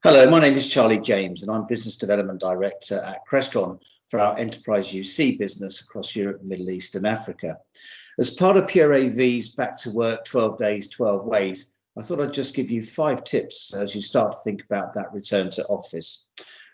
Hello, my name is Charlie James and I'm Business Development Director at Crestron for our Enterprise UC business across Europe, Middle East and Africa. As part of Pure AV's Back to Work 12 Days, 12 Ways, I thought I'd just give you 5 tips as you start to think about that return to office.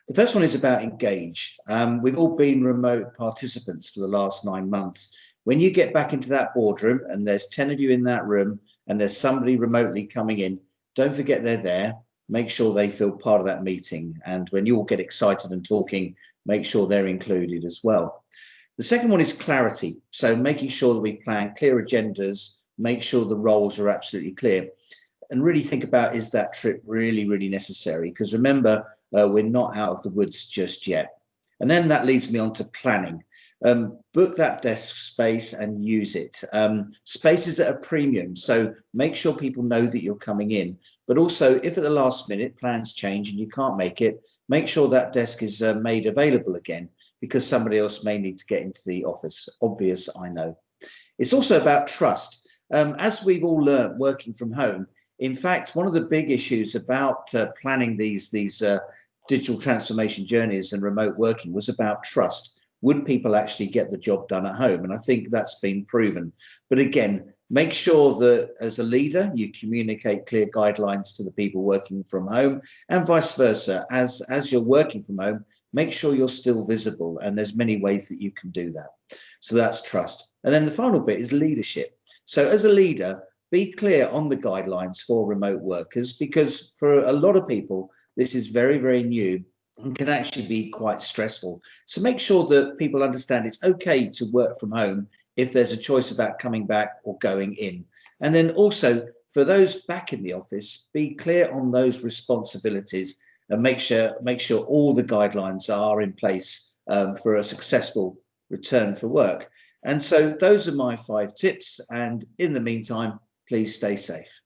The first one is about engage. We've all been remote participants for the last 9 months. When you get back into that boardroom and there's 10 of you in that room and there's somebody remotely coming in, don't forget they're there. Make sure they feel part of that meeting. And when you all get excited and talking, make sure they're included as well. The second one is clarity. So making sure that we plan clear agendas, make sure the roles are absolutely clear, and really think about, is that trip really necessary? Because remember, we're not out of the woods just yet. And then that leads me on to planning. Book that desk space and use it. Space is at a premium, so make sure people know that you're coming in. But also, if at the last minute plans change and you can't make it, make sure that desk is made available again, because somebody else may need to get into the office. Obvious, I know. It's also about trust. As we've all learned working from home, in fact, one of the big issues about planning these digital transformation journeys and remote working was about trust. Would people actually get the job done at home? And I think that's been proven. But again, make sure that as a leader, you communicate clear guidelines to the people working from home, and vice versa. As you're working from home, make sure you're still visible. And there's many ways that you can do that. So that's trust. And then the final bit is leadership. So as a leader, be clear on the guidelines for remote workers, because for a lot of people, this is very new and can actually be quite stressful. So make sure that people understand it's okay to work from home if there's a choice about coming back or going in. And then also for those back in the office, be clear on those responsibilities and make sure all the guidelines are in place for a successful return for work. And so those are my 5 tips. And in the meantime, please stay safe.